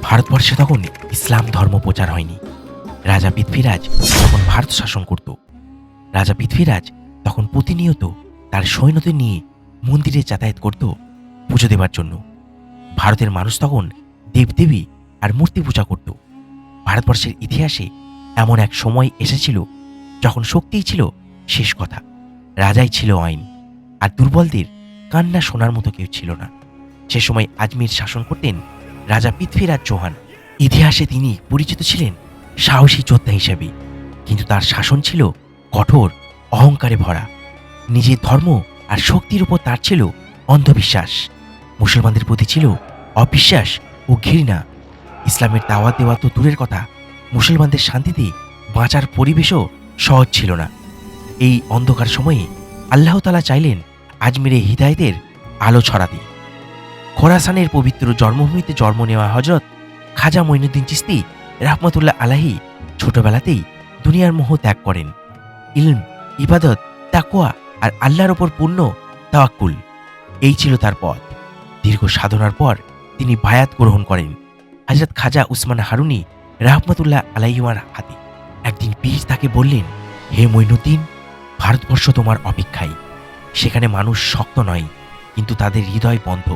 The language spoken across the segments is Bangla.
ভারতবর্ষে তখন ইসলাম ধর্ম প্রচার হয়নি। রাজা পৃথ্বীরাজ তখন ভারত শাসন করত। রাজা পৃথ্বীরাজ তখন প্রতিনিয়ত তার সৈন্যদের নিয়ে মন্দিরে যাতায়াত করত পুজো দেবার জন্য। ভারতের মানুষ তখন দেবদেবী আর মূর্তি পূজা করত। ভারতবর্ষের ইতিহাসে এমন এক সময় এসেছিল যখন শক্তিই ছিল শেষ কথা, রাজাই ছিল আইন, আর দুর্বলদের কান্না শোনার মতো কেউ ছিল না। সে সময় আজমির শাসন করতেন রাজা পৃথ্বীরাজ চৌহান। ইতিহাসে তিনি পরিচিত ছিলেন সাহসী যোদ্ধা হিসেবে, কিন্তু তার শাসন ছিল কঠোর, অহংকারে ভরা। নিজের ধর্ম আর শক্তির উপর তার ছিল অন্ধবিশ্বাস। মুসলমানদের প্রতি ছিল অবিশ্বাস ও ঘৃণা। ইসলামের দাওয়াত দেওয়া তো দূরের কথা, মুসলমানদের শান্তিতে বাঁচার পরিবেশও সহজ ছিল না। এই অন্ধকার সময়ে আল্লাহ তাআলা চাইলেন আজমিরে হিদায়েতের আলো ছড়াতে। খোরাসানের পবিত্র জন্মভূমিতে জন্ম নেওয়া হযরত খাজা মঈনুদ্দিন চিশতি রাহমাতুল্লাহ আলাইহি ছোটবেলাতেই দুনিয়ার মোহ ত্যাগ করেন। ইলম, ইবাদত, তাকওয়া আর আল্লাহর ওপর পূর্ণ তাওয়াক্কুল, এই ছিল তার পথ। দীর্ঘ সাধনার পর তিনি বায়াত গ্রহণ করেন হযরত খাজা উসমান হারুনি রাহমাতুল্লাহ আলাইহির হাতে। একদিন পীর তাকে বললেন, হে মঈনুদ্দিন, ভারতবর্ষ তোমার অপেক্ষায়। সেখানে মানুষ শক্ত নয়, কিন্তু তাদের হৃদয় বন্ধ।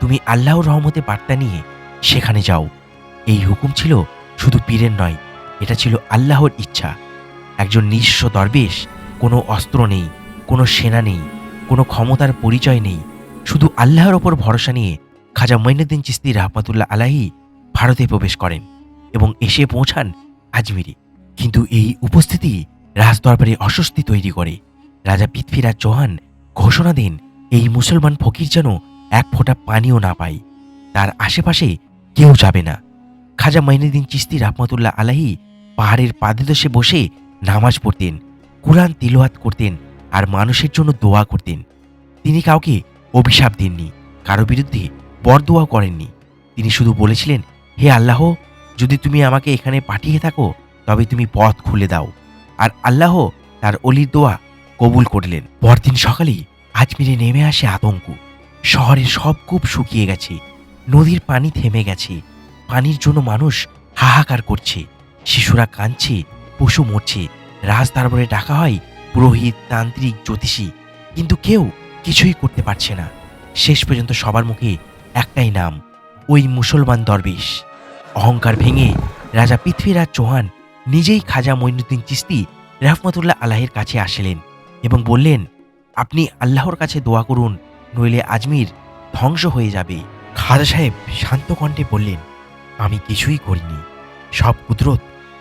তুমি আল্লাহর রহমতে বার্তা নিয়ে সেখানে যাও। এই হুকুম ছিল শুধু পীরের নয়, এটা ছিল আল্লাহর ইচ্ছা। একজন নিঃস্ব দরবেশ, কোনো অস্ত্র নেই, কোনো সেনা নেই, কোনো ক্ষমতার পরিচয় নেই, শুধু আল্লাহর ওপর ভরসা নিয়ে খাজা মঈনুদ্দিন চিশতি রাহমাতুল্লাহ আলাইহি ভারতে প্রবেশ করেন এবং এসে পৌঁছান আজমিরে। কিন্তু এই উপস্থিতি রাজদরবারে অস্বস্তি তৈরি করে। রাজা পৃথ্বীরাজ চৌহান ঘোষণা দেন, এই মুসলমান ফকির যেন এক ফোঁটা পানিও না পায়, তার আশেপাশে কেউ যাবে না। খাজা মঈনুদ্দিন চিশতি রাহমাতুল্লাহ আলাইহি পাহাড়ের পাদদেশে বসে নামাজ পড়তেন, কুরআন তিলাওয়াত করতেন আর মানুষের জন্য দোয়া করতেন। তিনি কাউকে অভিশাপ দেননি, কারো বিরুদ্ধে বরদোয়া করেননি। তিনি শুধু বলেছিলেন, হে আল্লাহ, যদি তুমি আমাকে এখানে পাঠিয়ে থাকো তবে তুমি পথ খুলে দাও। আর আল্লাহ তার অলির দোয়া কবুল করলেন। পরদিন সকালেই আজমিরে নেমে আসে আতঙ্ক। শহরের সব কূপ শুকিয়ে গেছে, নদীর পানি থেমে গেছে, পানির জন্য মানুষ হাহাকার করছে, শিশুরা কাঁদছে, পশু মরছে। রাজদরবারে ডাকা হয় পুরোহিত, তান্ত্রিক, জ্যোতিষী, কিন্তু কেউ কিছুই করতে পারছে না। শেষ পর্যন্ত সবার মুখে একটাই নাম, ওই মুসলমান দরবেশ। অহংকার ভেঙে রাজা পৃথ্বীরাজ চৌহান নিজেই খাজা মঈনুদ্দিন চিশতি রাহমাতুল্লাহ আলাইহির কাছে আসলেন এবং বললেন, আপনি আল্লাহর কাছে দোয়া করুন, নইলে আজমির ধ্বংস হয়ে যাবে। খাজা সাহেব শান্ত কণ্ঠে বললেন, আমি কিছুই করিনি, সব কুদরত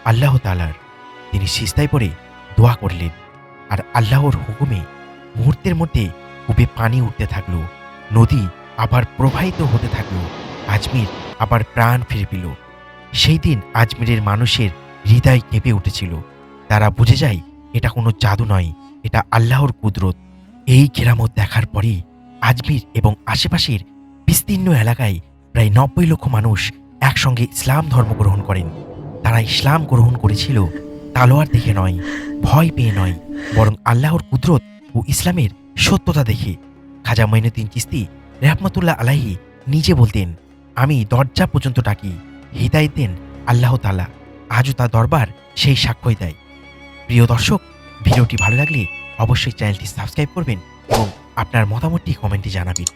আল্লাহ তাআলার। তিনি সিজদায় পড়ে দোয়া করলেন, আর আল্লাহর হুকুমে মুহূর্তের মধ্যে কূপে পানি উঠতে থাকলো, নদী আবার প্রবাহিত হতে থাকলো, আজমির আবার প্রাণ ফিরে পেল। সেই দিন আজমিরের মানুষের হৃদয় কেঁপে উঠেছিল। তারা বুঝে যায় এটা কোনো জাদু নয়, এটা আল্লাহর কুদরত। এই কেরামত দেখার পরে আজমির এবং আশেপাশের বিস্তীর্ণ এলাকায় প্রায় 90 লক্ষ মানুষ একসঙ্গে ইসলাম ধর্ম গ্রহণ করেন। তারা ইসলাম গ্রহণ করেছিল তালোয়ার দেখে নয়, ভয় পেয়ে নয়, বরং আল্লাহর কুদরত ও ইসলামের সত্যতা দেখে। খাজা মঈনুদ্দিন চিশতি রাহমাতুল্লাহ আলাইহি নিজে বলতেন, আমি দরজা পর্যন্ত ডাকি, হিদায়াত দেন আল্লাহ তাআলা। আজও তার দরবার সেই সাক্ষ্যই দেয়। প্রিয় দর্শক, ভিডিওটি ভালো লাগলে অবশ্যই চ্যানেলটি সাবস্ক্রাইব করবেন এবং আপনার মতামতটি কমেন্টে জানাবেন।